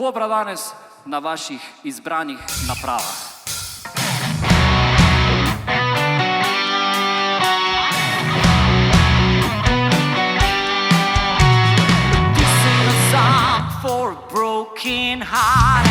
Kobra danes na vaših izbranih napravah. This ain't a song for a broken heart.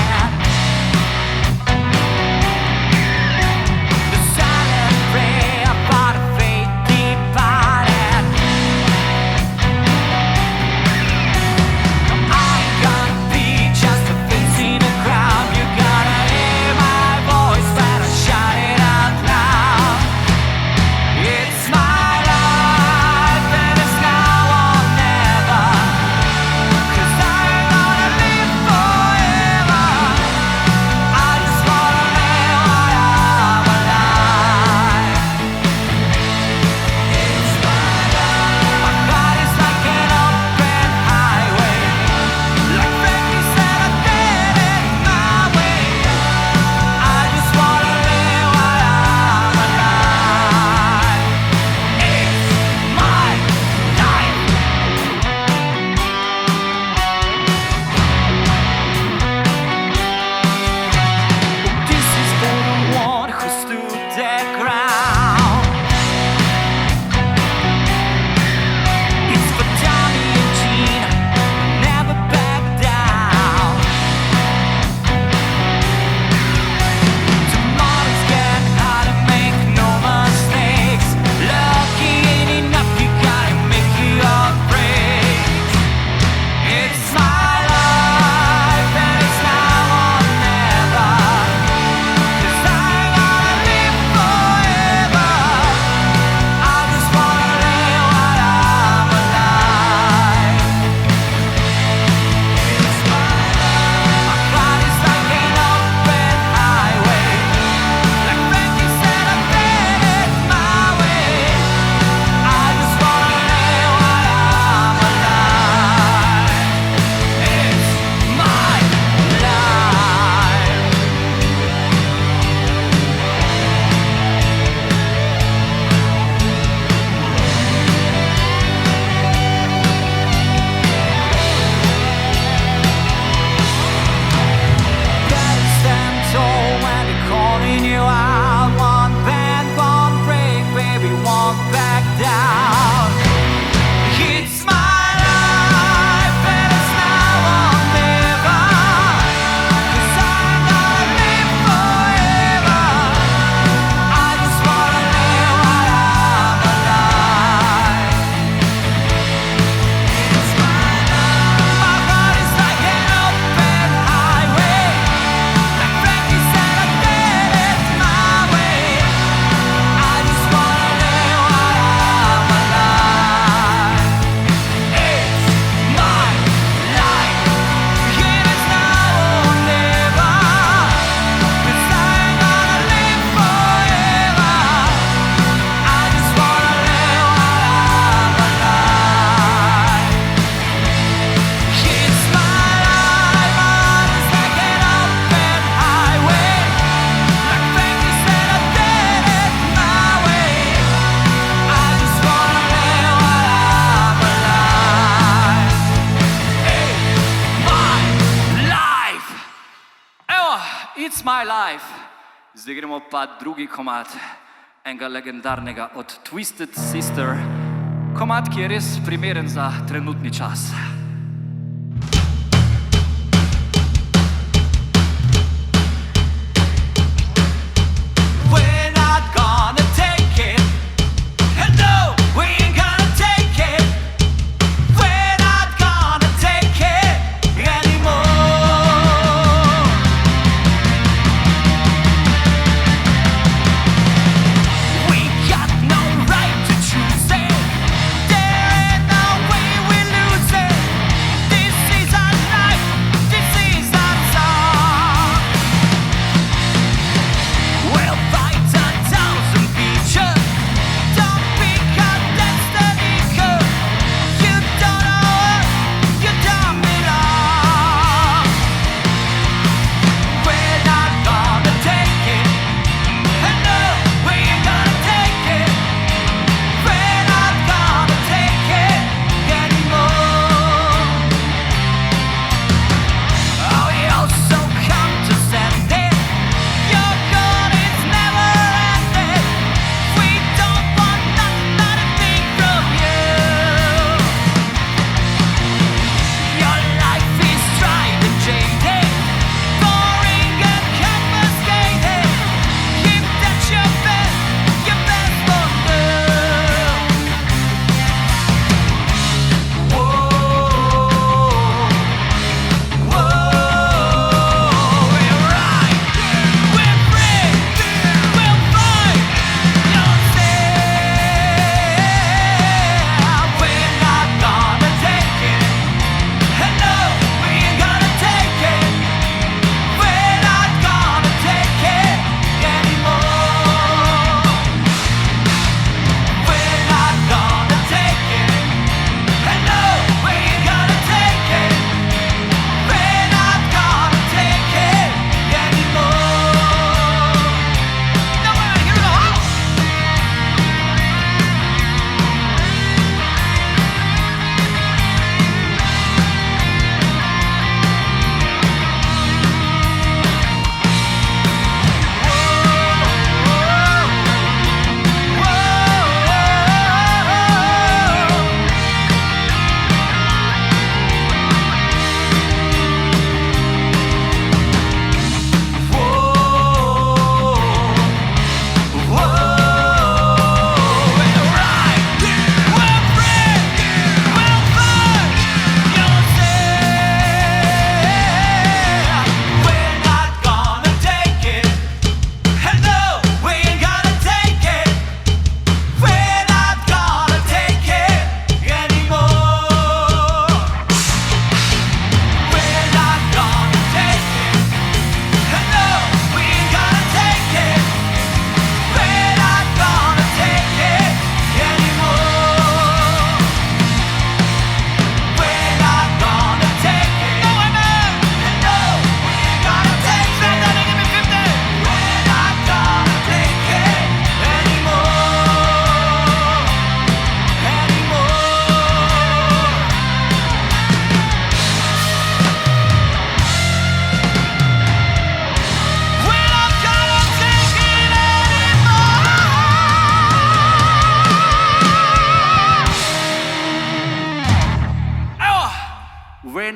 It's my life. Zdaj gremo pa drugi komad enega legendarnega od Twisted Sister. Komad, ki je res primeren za trenutni čas. There ain't no way we lose it.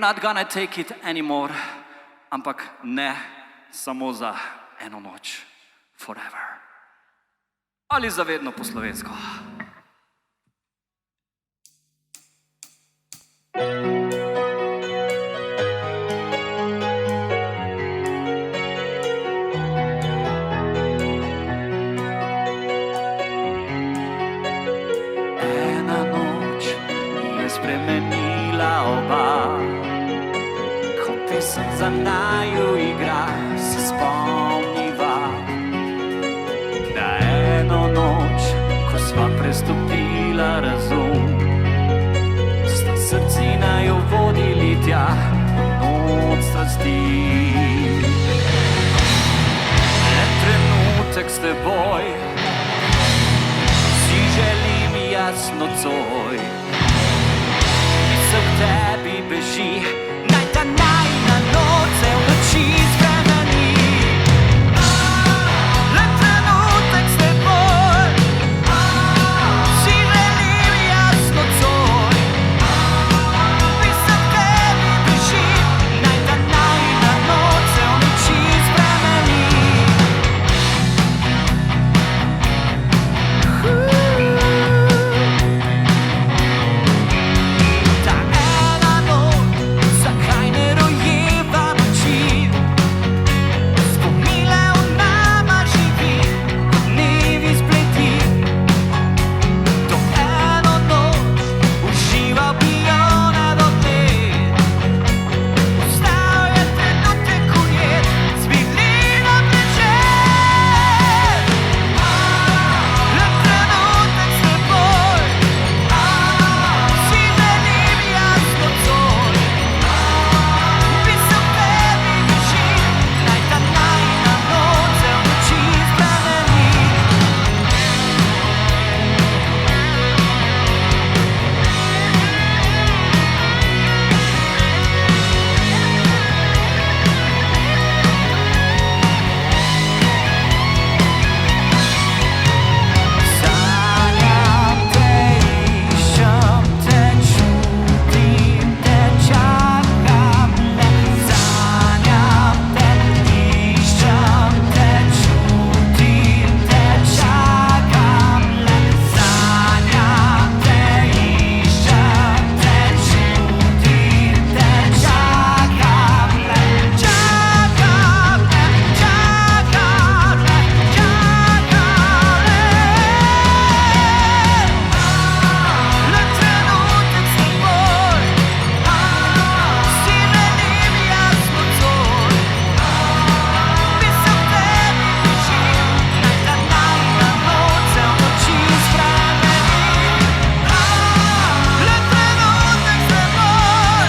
not gonna take it anymore, ampak ne samo za eno noč, forever. Ali za vedno po slovensko. Ena noč je spremenila oba, ko pesem za naju igra, se spomniva na eno noč, ko sva prestopila razum, sta srci naju vodili tja, noč strasti. Le trenutek s teboj si želim jaz nocoj, misel k tebi beži, naj ta najina noč se v noči spremeni. Le trenutek s teboj si želim jaz nocoj, misel k tebi beži, naj ta najina noč se v noči spremeni. Ta ena noč, zakaj ne rojeva noči, spomnile v nama živi, kot dnevi spleti. To eno noč, užival bi jo nedogled, ostal je trenutek ujet, cvilila večer. Le trenutek s teboj si želim jaz nocoj, misel k tebi beži, naj ta najina noč se v noči spremeni. Sanjam te, iščem te, čutim te, čakam le. Sanjam te, iščem te, čutim te, čakam le. Sanjam te, iščem te, čutim te, čakam le. Čakam le, čakam le, čakam le. Le trenutek s teboj si želim jaz nocoj, misel k tebi beži, naj ta najina noč se v noči spremeni. Le trenutek s teboj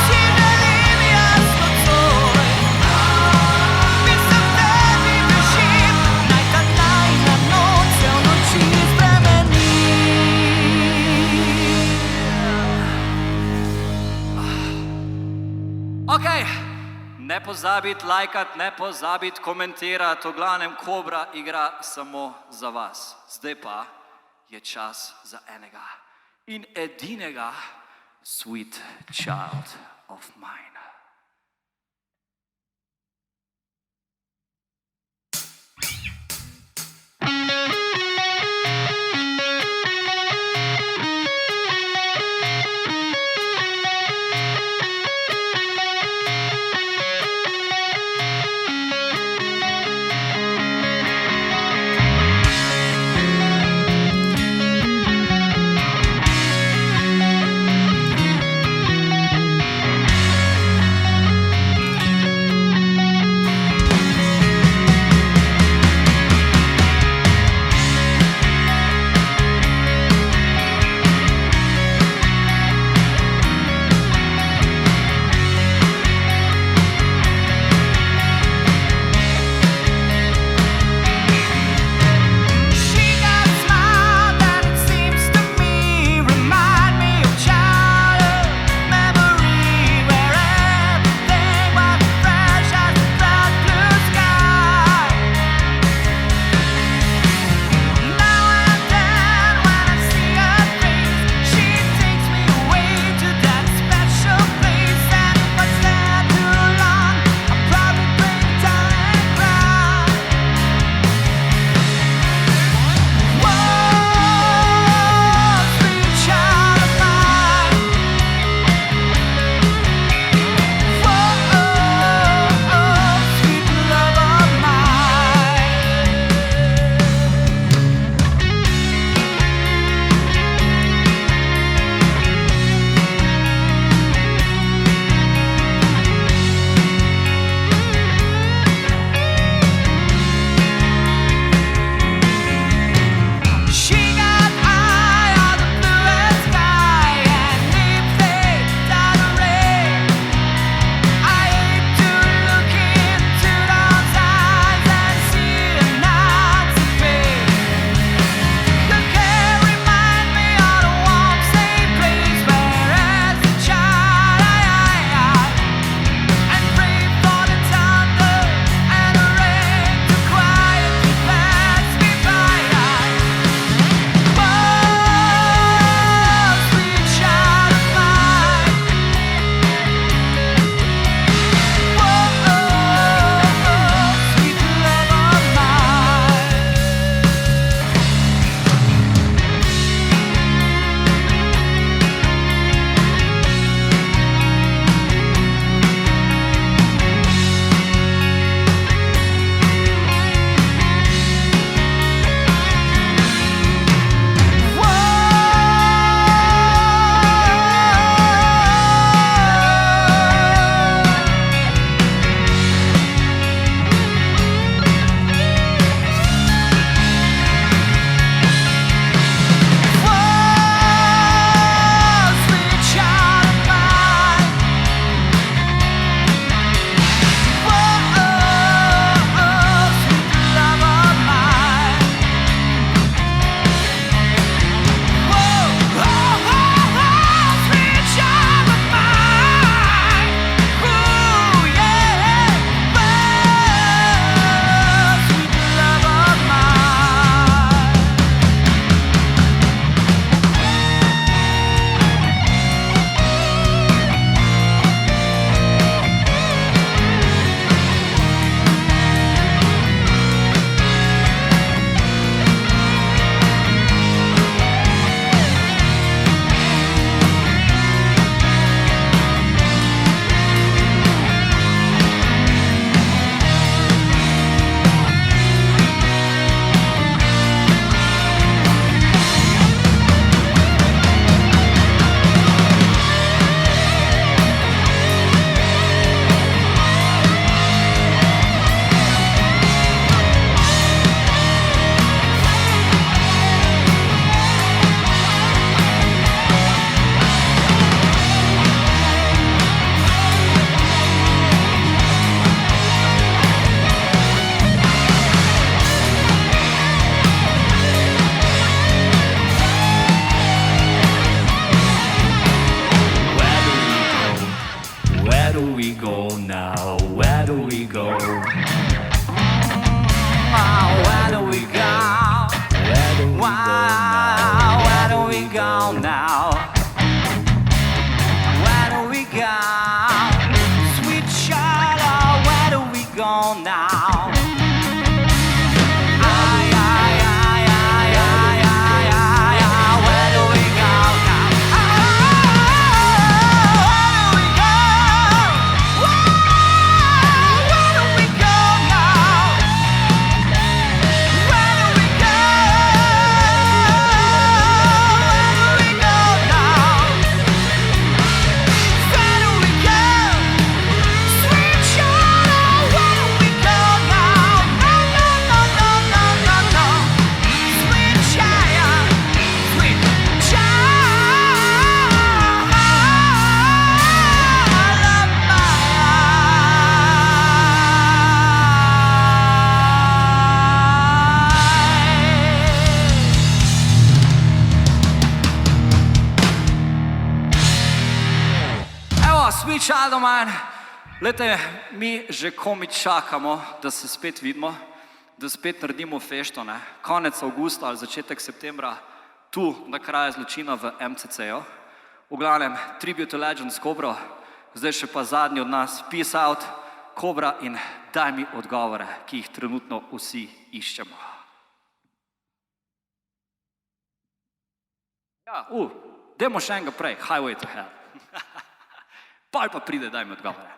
si želim jaz nocoj, misel k tebi beži, naj ta najina noč se v noči spremeni. Okej, ne pozabiti lajkat, ne pozabiti komentirati, v glavnem Kobra igra samo za vas. Zdaj pa je čas za enega in edinega Sweet Child of Mine. manj. Glejte, mi že komaj čakamo, da se spet vidimo, da spet naredimo fešto, ne? Konec avgusta ali začetek septembra, tu na kraju zločina v MCC-ju. V glavnem, Tribute to Legends Kobro, zdaj še pa zadnji od nas, Peace out, Kobra in daj mi odgovore, ki jih trenutno vsi iščemo. Ja, dajmo še enega prej, Highway to Hell. Pa pride, daj mi odgovore.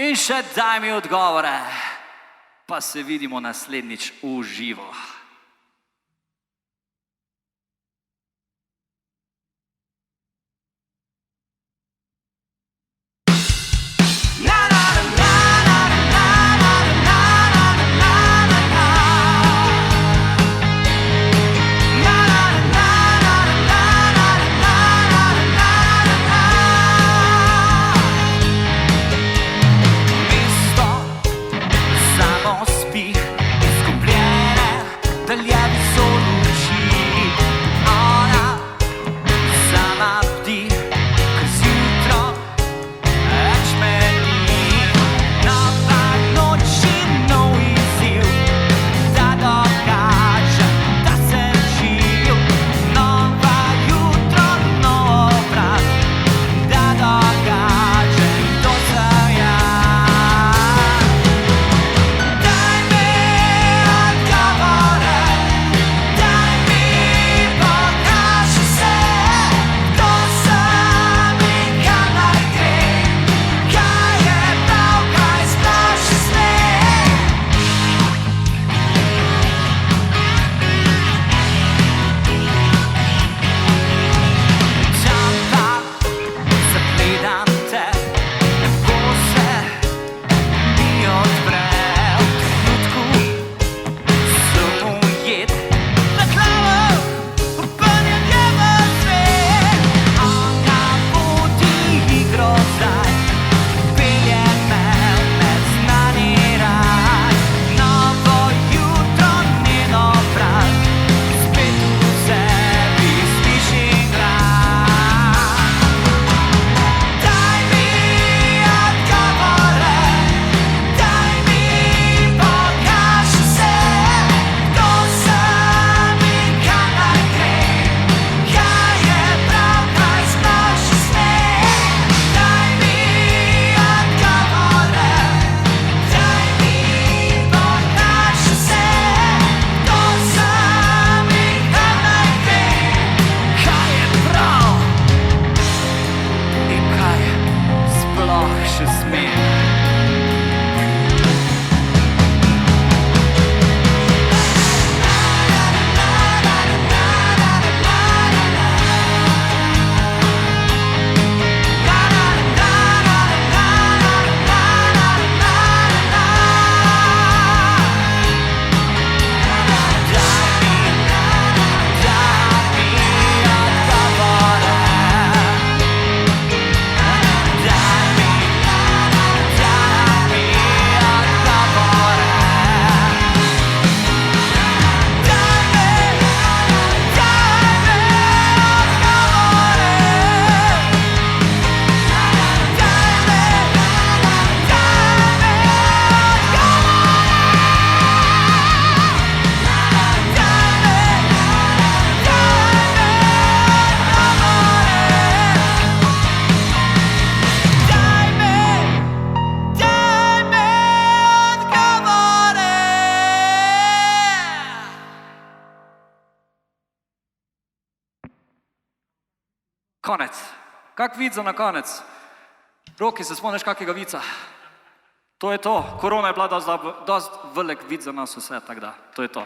In še daj mi odgovore, pa se vidimo naslednjič v živo. Konec. Kak vid za na konec? Roki, se spomniš kakega vica? To je to. Korona je bila dosti velik vid za nas vse, tako da, to je to.